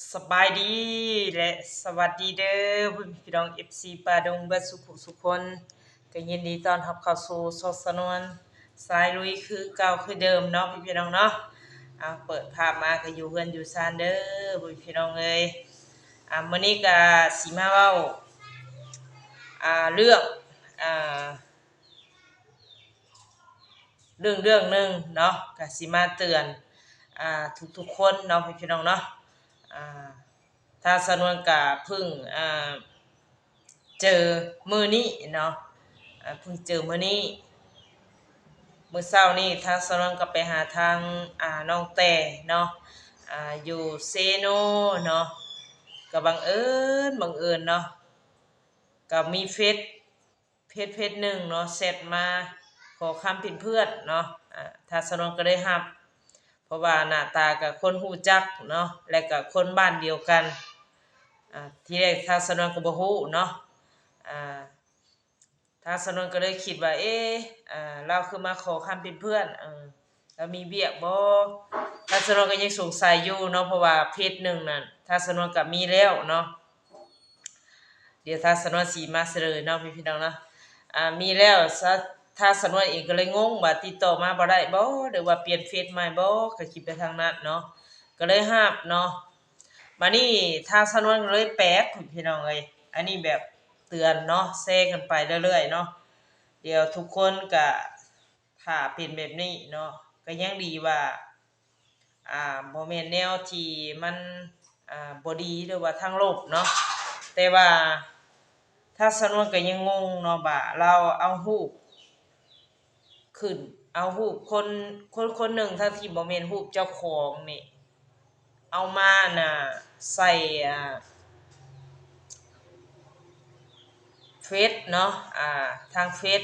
สบายดีและสวัสดีเด้อพี่น้อง FC ปาดงเบิดสุขสุขคนก็ยินดีต้อนรับเข้าสู่สดสนวนสายลุยคือเก่าคือเดิมเนาะพี่น้องเนาะเปิดภาพมาก็อยู่เฮือนอยู่ซ่านเด้อพี่น้องเอ้ยมื้อนี้ก็สิมาเว้าเรื่องอ่าเรื่องหนึงเนาะก็สิมาเตือนทุกๆคนเนาะพี่น้องเนาะอ่า ถ้าสนวนกะพึ่งเจอมือนี้เนาะเพิ่งเจอมือนี้มื้อเช้านี้ทางสนวนก็ไปหาทางน้องแต่เนาะอยู่เซโนเนาะก็บังเอิญเนาะก็มีเพจหนึ่งเนาะเซตมาขอคำเป็นเพื่อนเนาะทางสนวนก็ได้รับเพราะว่าหน้าตากับคนฮู้จักเนาะและก็คนบ้านเดียวกัน ที่แรกทางสนวนก็บ่ฮู้เนาะอ่าทางสนวนก็เลยคิดว่าเราคือมาขอคำเป็นเพื่อนแล้วมีเวียกบ่ทางสนวนก็ยังสงสัยอยู่เนาะเพราะว่าเพจหนึ่งนั่นทางสนวนก็มีแล้วเนาะเดี๋ยวทางสนวนสิมาเสนอเนาะพี่น้องเนาะมีแล้วทางสนวนเองก็เลยงงว่าติดต่อมาบ่ได้บ่หรือว่าเปลี่ยนเฟซใหม่บ่ก็คิดไปทางนั้นเนาะก็เลยรับเนาะ มานี่ทางสนวนเลยแปลกพี่น้องเอ้ยอันนี้แบบเตือนเนาะแซงกันไปเรื่อยๆเนาะเดี๋ยวทุกคนก็ถ้าเป็นแบบนี้เนาะก็ยังดีว่าบ่แม่นแนวที่มันบ่ดีหรือว่าทางลบเนาะแต่ว่าถ้าสนวนก็ยังงงเนาะว่าเราเอารูปขึ้นเอารูปคนหนึ่งทั้งที่บ่แม่นรูปเจ้าของนี่เอามาน่ะใส่เฟซเนาะทางเฟซ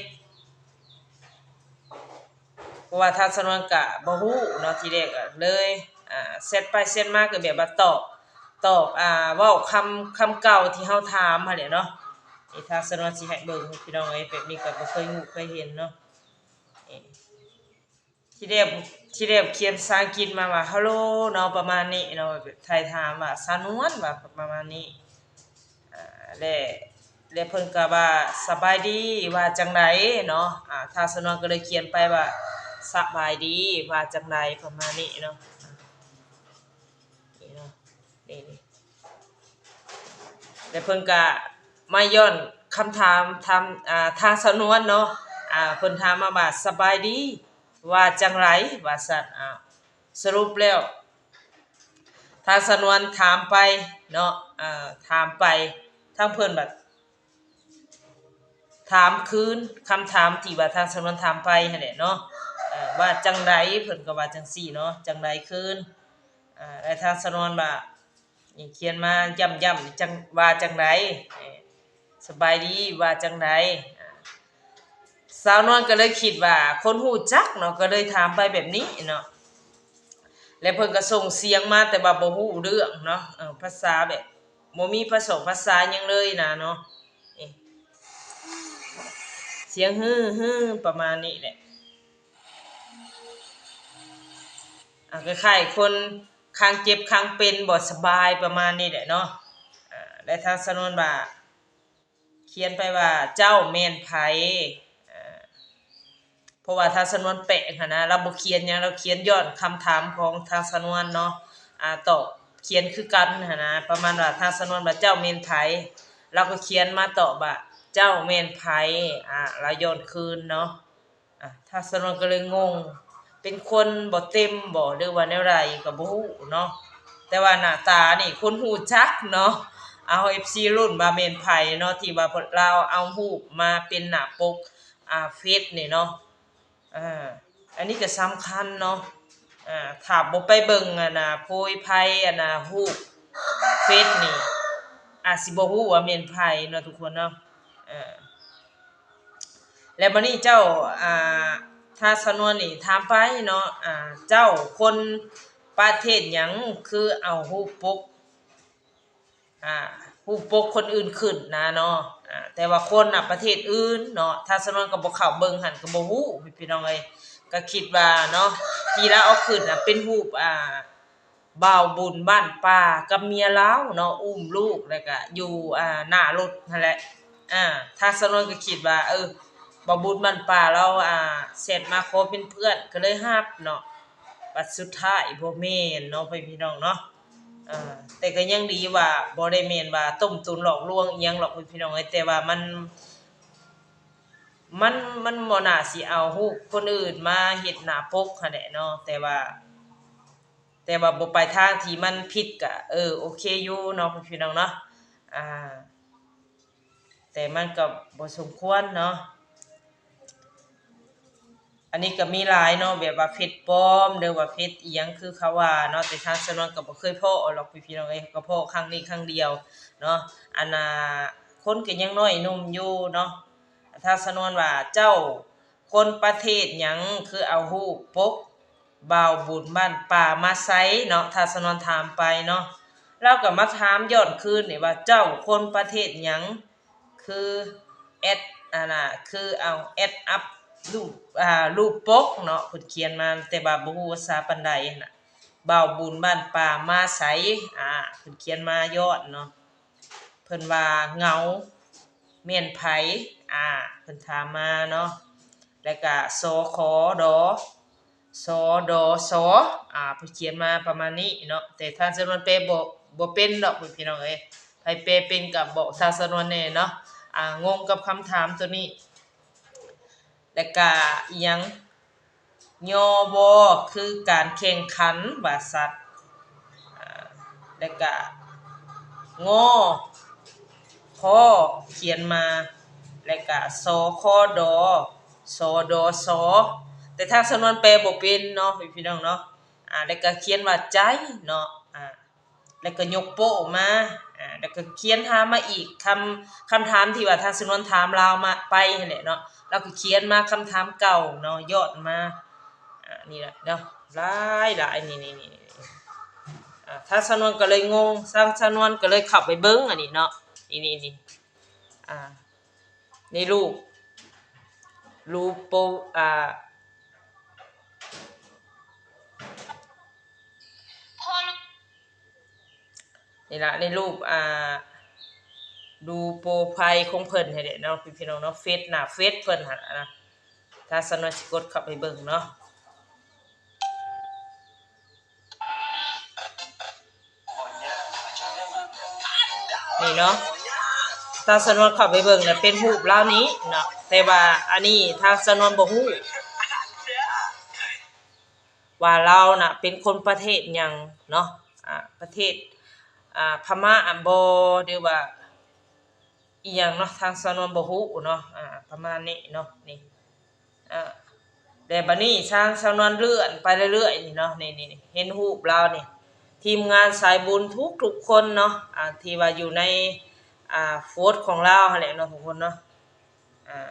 เพราะว่าทางสนวนกะบ่ฮู้เนาะทีแรกอะเลยเซตไปเซตมาก็แบบว่าตอบเว้าคำเก่าที่เฮาถามหั่นแหละเนาะนี่ทางสนวนสิให้เบิ่งพี่น้องเอ้ยแบบนี้ก็บ่เคยรู้เคยเห็นเนาะนี่ที่แรกที่แรกเขียนภาษาอังกฤษมาว่า Hello เนาะประมาณนี้เนาะไทยถามว่าสานวนว่าประมาณนี้และเพิ่นก็ว่าสบายดีว่าจังไดเนาะทางสนวนก็เลยเขียนไปว่าสบายดีว่าจังไดประมาณนี้เนาะนี่เนาะนี่แล้วเพิ่นก็มาย้อนคำถามทางสนวนเนาะเพิ่นถามมาว่าสบายดีว่าจังไรว่าซั่นสรุปแล้วทางสนวนถามไปเนาะถามไปทางเพิ่นบัด ถามคืนคำถามที่ว่าทางสำนวนถามไปหั่นแหละเนาะว่าจังไดเพิ่นก็ว่าจังซี่เนาะจังไดคืนแล้วทางสำนวนว่านี่เขียนมาย้ำๆจังว่าจังไดสบายดีว่าจังไดสาวนวลก็เลยคิดว่าคนฮู้จักเนาะก็เลยถามไปแบบนี้เนาะแล้วเพิ่นก็ส่งเสียงมาแต่ว่าบ่ฮู้เรื่องเนาะภาษาแบบบ่มีผสมภาษาหยังเลยนะเนาะนี่ เสียงฮือประมาณนี้แหละคล้ายๆคนข้างเจ็บข้างเป็นบ่สบายประมาณนี้แหละเนาะและทางสนวนว่าเขียนไปว่าเจ้าแม่นไผอ่าเพราะว่าทางสนวนแปะหั่นนะเราบ่เขียนหยังเราเขียนย้อนคำถามของทางสนวนเนาะตอบเขียนคือกันหั่นนะประมาณว่าทางสนวนว่าเจ้าแม่นไผเราก็เขียนมาตอบว่าเจ้าแม่นไผเราย้อนคืนเนาะทางสนวนก็เลยงง เป็นคนบ่เต็มบ่หรือว่าแนวใดก็บ่ฮู้เนาะแต่ว่าหน้าตานี่คนฮู้จักเนาะเอา FC รุ่นว่าแม่นไผเนาะที่ว่าเพิ่นลาวเอารูปมาเป็นหน้าปกเฟซนี่เนาะอ่าอันนี้ก็สำคัญเนาะถ้าบ่ไปเบิ่งโพยไผรูปเฟซนี่อาจสิบ่ฮู้ว่าแม่นไผเนาะทุกคนเนาะเออ แล้วบัดนี้เจ้าถ้าสำนวนนี่ถามไปเนาะเจ้าคนประเทศหยังคือเอารูปปกอ่ารูปปกคนอื่นขึ้นนะเนาะแต่ว่าคนประเทศอื่นเนาะถ้าสำนวนก็บ่เข้าเบิ่งหั่นก็บ่ฮู้พี่น้องเอ้ยก็คิดว่าเนาะที่เราเอาขึ้นเป็นรูป บ่าวบุญบ้านป่ากับเมียเลาเนาะอุ้มลูกแล้วก็อยู่หน้ารถนั่นแหละทางสนวนก็คิดว่าบ่าวบุญบ้านป่าเราเสร็จมาขอเป็นเพื่อนก็เลยรับเนาะบัดสุดท้ายบ่แม่นเนาะพี่น้องเนาะแต่ก็ยังดีว่าบ่ได้แม่นว่าต้มตุ๋นหลอกลวงอิหยังหรอกพี่น้องเอ้ยแต่ว่ามันบ่น่าสิเอารูปคนอื่นมาเฮ็ดหน้าปกหั้นแหละเนาะแต่ว่าบ่ไปทางที่มันผิดก็โอเคอยู่เนาะพี่น้องเนาะอ่าแต่มันก็บ่สมควรเนาะอันนี้ก็มีหลายเนาะแบบว่าเพชรปลอมหรือว่าเพชรอิหยังคือเขาว่าเนาะแต่ทางสนวนก็บ่เคยพ้อหรอกพี่น้องเอ้ยก็พ้อครั้งนี้ครั้งเดียวเนาะอันน่ะคนก็ยังน้อยหนุ่มอยู่เนาะทางสนวนว่าเจ้าคนประเทศหยังคือเอารูปปกบ่าวบุญบ้านป่ามาไสเนาะทางสนวนถามไปเนาะเราก็มาถามย้อนคืนนี่ว่าเจ้าคนประเทศหยังคือแอดน่ะคือเอาแอดอัพรูปรูปปกเนาะเพิ่นเขียนมาแต่ว่าบ่ฮู้ภาษาปานใดน่ะบ่าวบุญบ้านป่ามาไสเพิ่นเขียนมายอดเนาะเพิ่นว่าเหงาแม่นไผเพิ่นถามมาเนาะแล้วก็สขดสดสเพิ่นเขียนมาประมาณนี้เนาะแต่ทางสำนวนแปลบ่เป็นดอกพี่น้องเอ้ยไผแปลเป็นก็บอกทางสำนวนแน่เนาะงงกับคำถามตัวนี้แล้วก็อีหยังยบคือการแข่งขันว่าสัตว์แล้วก็งอคอเขียนมาแล้วก็สคดสดสแต่ทางสำนวนแปลบ่เป็นเนาะพี่น้องเนาะแล้วก็เขียนว่าใจเนาะแล้วก็ยกโป้มาแล้วก็เขียนถามมาอีกคำถามที่ว่าทางสำนวนถามเรามาไปนั่นแหละเนาะแล้วก็เขียนมาคำถามเก่าเนาะยอดมานี่แหละเนาะหลายนี่ถ้าสำนวนก็เลยงงสร้างสำนวนก็เลยเข้าไปเบิ่งอันนี้เนาะนี่อ่านี่รูปโปนี่ล่ะในรูปดูโปรไฟล์ของเพิ่นให้ได้เนาะพี่น้องเนาะเฟซหน้าเฟซเพิ่นหั่นนะถ้าสำนวนสิกดเข้าไปเบิ่งเนาะนี่เนาะถ้าสำนวนเข้าไปเบิ่งเนี่ยเป็นรูปลาวนี้เนาะแต่ว่าอันนี้ทางสำนวนบ่ฮู้ว่าเราน่ะเป็นคนประเทศหยังเนาะประเทศพม่าบ่หรือว่าอีหยังเนาะทางสำนวนบ่ฮู้เนาะประมาณนี้เนาะนี่แต่บัดนี้ทางสำนวนเลื่อนไปเรื่อยๆนี่เนาะนี่เห็นรูปเรานี่ทีมงานสายบุญทุกๆคนเนาะที่ว่าอยู่ในโพสต์ของเราหั่นแหละเนาะทุกคนเนาะอ่า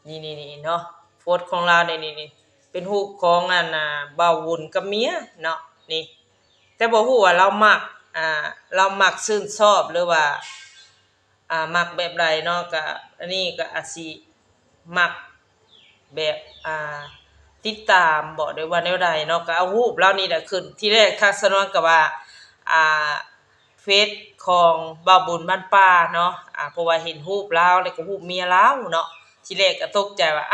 นี่เนาะโพสต์ของเรานี่เป็นรูปของบ่าววุญกับเมียเนาะนี่แต่บ่ฮู้ว่าเรามักชื่นชอบหรือว่ามักแบบใดเนาะก็อันนี้ก็อาจสิมักแบบติดตามบ่ได้ว่าแนวใดเนาะก็เอารูปเรานี่แหละขึ้นที่แรกทางสนวนก็ว่าอ่าเฟซของบ่าวบุญบ้านป่าเนาะเพราะว่าเห็นรูปเราแล้วก็รูปเมียเราเนาะที่แรกก็ตกใจว่า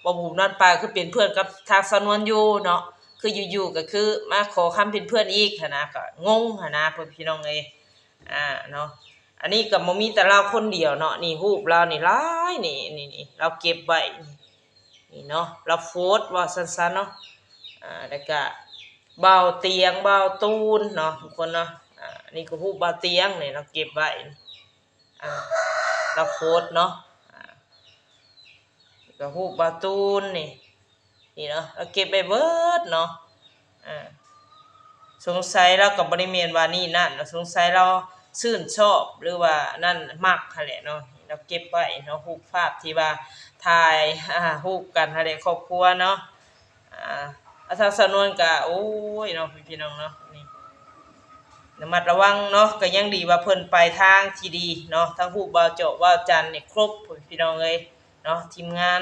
บ่าวบุญบ้านป่าคือเป็นเพื่อนกับทางสนวนอยู่เนาะคืออยู่ๆก็คือมาขอคำเป็นเพื่อนอีกหั้นนะก็งงหั้นนะพี่น้องเอ้ยเนาะอันนี้ก็บ่มีแต่เราคนเดียวเนาะนี่รูปเรานี่หลายนี่เราเก็บไว้นี่เนาะเราโพสต์ว่าซั่นๆเนาะแล้วก็เบาเตียงเบาตูนเนาะทุกคนเนาะนี่ก็รูปเบาเตียงนี่เราเก็บไว้อ่าเราโพสต์เนาะก็รูปเบาตูนนี่เนาะเราเก็บไปเบิดเนาะสงสัยเราก็บ่ได้แม่นว่านี่นั่นสงสัยเราชื่นชอบหรือว่านั่นมักหั่นแหละเนาะเราเก็บไว้เนาะรูปภาพที่ว่าถ่ายรูปกันหั่นแหละครอบครัวเนาะทางสำนวนก็โอ้ยเนาะพี่น้องเนาะนี่ ระมัดระวังเนาะก็ยังดีว่าเพิ่นไปทางที่ดีเนาะทั้งผู้บ่าวเจาะบ่าวจันนี่ครบพ่อพี่น้องเอ้ยเนาะทีมงาน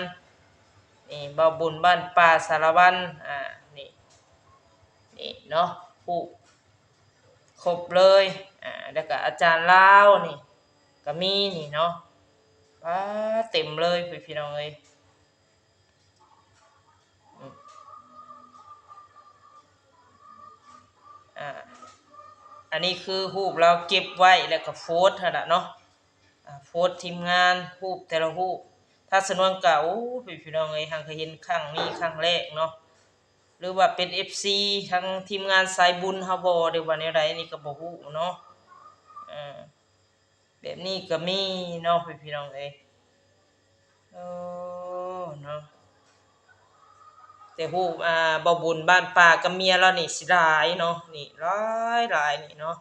นี่บ่าวบุญบ้านป่าสารวัตรนี่นี่เนาะผู้ครบเลยแล้วก็อาจารย์ลาวนี่ก็มีนี่เนาะป๊าเต็มเลยพ่อพี่น้องเอ้ยอืมอ่าอันนี้คือรูปเราเก็บไว้แล้วก็โพสต์หั่นล่ะเนาะโพสต์ทีมงานรูปแต่ละรูปถ้าสนวนก็โอ้พี่น้องเอ้ยหั้งเคยเห็นครั้งนี้ครั้งแรกเนาะหรือว่าเป็น FC ทั้งทีมงานสายบุญเฮาบ่หรือว่าแนวใดนี่ก็บ่ฮู้เนาะอ่าแบบนี้ก็มีเนาะพี่น้องเอ้ยโอ้เนาะแต่ฮู้บ่บุญบ้านป่ากับเมียเรานี่สิหลายเนาะนี่หลายนี่เนาะ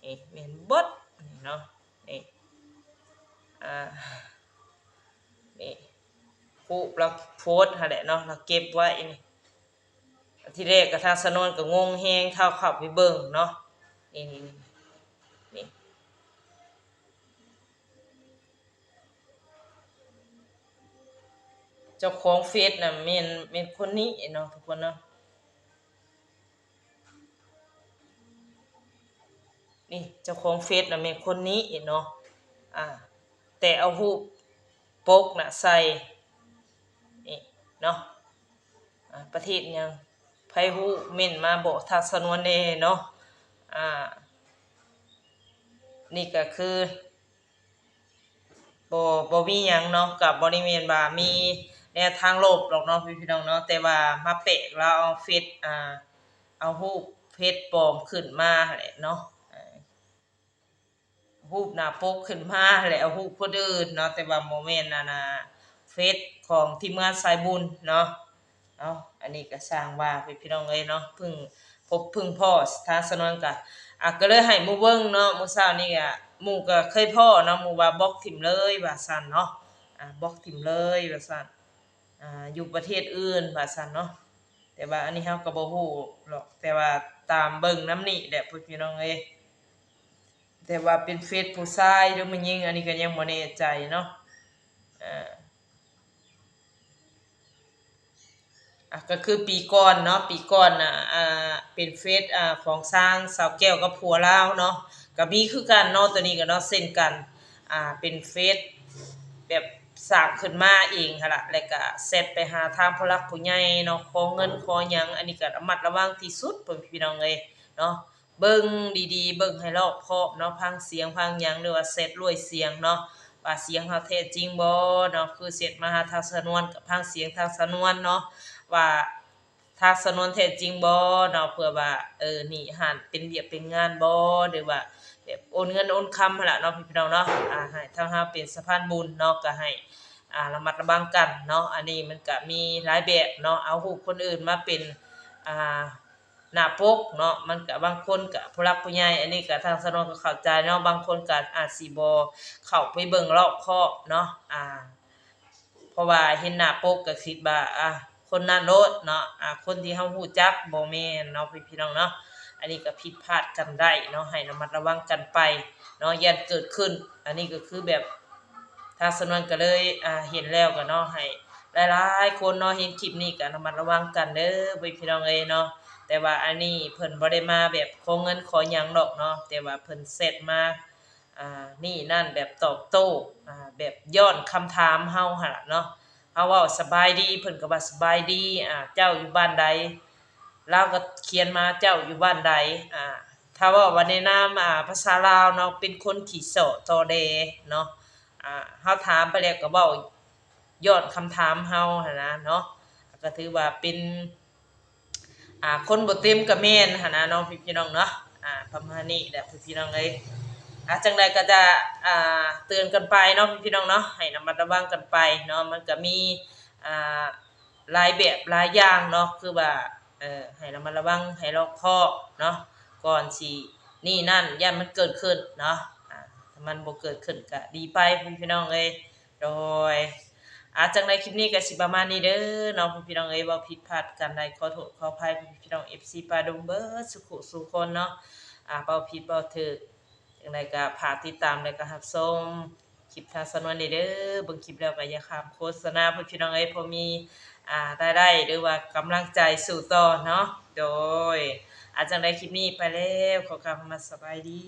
นี่แม่นเบิดนี่เนาะนี่อ่านี่ฮู้เราโพสต์หั่นแหละเนาะเราเก็บไว้นี่ทีแรกก็ทางสนวนก็งงแฮงเข้าไปเบิ่งเนาะนี่นี่เจ้าของเฟซน่ะแม่นคนนี้เนาะทุกคนเนาะนี่เจ้าของเฟซน่ะแม่นคนนี้เนาะอ่าแต่เอารูปปกน่ะใส่นี่เนาะประเทศหยังไผฮู้เม้นมาบอกทางสนวนแหน่เนาะอ่านี่ก็คือบ่มีหยังเนาะก็บ่ได้แม่นว่ามีแนวทางลบหรอกเนาะพี่น้องเนาะแต่ว่ามาแปะแล้วเอาเฟซเอารูปเพจปลอมขึ้นมาหั้นแหละเนาะรูปหน้าปกขึ้นมาหั้นแหละเอารูปคนอื่นเนาะแต่ว่าบ่แม่นเฟซของทีมงานสายบุญเนาะเอาอันนี้ก็สร้างว่าพี่น้องเอ้ยเนาะเพิ่งพ้อทางสนวนก็ก็เลยให้หมู่เบิ่งเนาะมื้อเช้านี้ก็หมู่ก็เคยพ้อเนาะหมู่ว่าบล็อกทิ่มเลยว่าซั่นเนาะบล็อกทิ่มเลยว่าซั่นอยู่ประเทศอื่นว่าซั่นเนาะแต่ว่าอันนี้เราก็บ่ฮู้หรอกแต่ว่าตามเบิ่งนำนี่แหละพี่น้องเอ้ยแต่ว่าเป็นเฟซผู้ชายหรือผู้หญิงอันนี้ก็ยังบ่แน่ใจเนาะอ่า ก็คือปีก่อนเนาะปีก่อนน่ะเป็นเฟซของสร้างสาวแก้วกับผัวลาวเนาะก็มีคือกันเนาะตัวนี้ก็เนาะเช่นกันเป็นเฟซแบบสร้างขึ้นมาเองหั่นล่ะแล้วก็แชตไปหาทางผู้หลักผู้ใหญ่เนาะขอเงินขอหยังอันนี้ก็ระมัดระวังที่สุดเพิ่นพี่น้องเอ้ยเนาะเบิ่งดีๆเบิ่งให้รอบคอบเนาะพังเสียงพังหยังหรือว่าแชตรวยเสียงเนาะว่าเสียงเฮาแท้จริงบ่เนาะคือเสร็จมาหาทางสำนวนกับพังเสียงทางสำนวนเนาะ ว่าถ้าสำนวนแท้จริงบ่เนาะเพื่อว่านี่หั้นเป็นเวียกเป็นงานบ่หรือว่าแบบโอนเงินโอนคำหั่นล่ะเนาะพี่น้องเนาะให้ทางเราเป็นสะพานบุญเนาะก็ให้ระมัดระวังกันเนาะอันนี้มันก็มีหลายแบบเนาะเอารูปคนอื่นมาเป็นอ่าหน้าปกเนาะมันก็บางคนก็ผู้หลักผู้ใหญ่อันนี้ก็ทางสำนวนก็เข้าใจเนาะบางคนก็อาจสิบ่เข้าไปเบิ่งรอบคอบเนาะเพราะว่าเห็นหน้าปกก็คิดว่าคนนั้นโลดเนาะคนที่เฮาฮู้จักบ่แม่นเนาะพี่น้องเนาะอันนี้ก็ผิดพลาดกันได้เนาะให้ระมัดระวังกันไปเนาะอย่าเกิดขึ้นอันนี้ก็คือแบบทางสำนวนก็เลยเห็นแล้วก็เนาะให้หลายๆคนเนาะเห็นคลิปนี้ก็ระมัดระวังกันเด้อพี่น้องเอ้ยเนาะแต่ว่าอันนี้เพิ่นบ่ได้มาแบบขอเงินขอหยังดอกเนาะแต่ว่าเพิ่นเซตมานี่นั่นแบบตอบโต้แบบย้อนคำถามเฮาหั่นล่ะเนาะ เฮาเว้าสบายดีเพิ่นก็ว่าสบายดีเจ้าอยู่บ้านใดลาวก็เขียนมาเจ้าอยู่บ้านใดถ้าเว้าว่าในนามภาษาลาวเนาะเป็นคนขี้เสาะตอแดเนาะเฮาถามไปแล้วก็เว้าย้อนคำถามเฮาหั่นนะเนาะก็ถือว่าเป็นคนบ่เต็มก็แม่นหั่นนะเนาะพี่น้องเนาะประมาณนี้แหละพี่น้องเอ้ยจังใดก็จะเตือนกันไปเนาะพี่น้องเนาะให้ระมัดระวังกันไปเนาะมันก็มีอ่าหลายแบบหลายอย่างเนาะคือว่าให้ระมัดระวังให้รอบคอบเนาะก่อนสินี่นั่นย่านมันเกิดขึ้นเนาะถ้ามันบ่เกิดขึ้นก็ดีไปพี่น้องเอ้ยโดยจังใดคลิปนี้ก็สิประมาณนี้เด้อเนาะพี่น้องเอ้ยเว้าผิดพลาดกันใดขอโทษขออภัยพี่น้อง FC ปาดงเบิดสุขสุขคนเนาะ เว้าผิดเว้าถูกจังไดก็ฝากติดตามและก็รับชมคลิปทางสำนวนนี้เด้อเบิ่งคลิปแล้วก็อย่าข้ามโฆษณาเพื่อพี่น้องเอ้ยพอมีรายได้หรือว่ากำลังใจสู่ต่อเนาะโดยจังใดคลิปนี้ไปแล้วขอกล่าวคำว่าสบายดี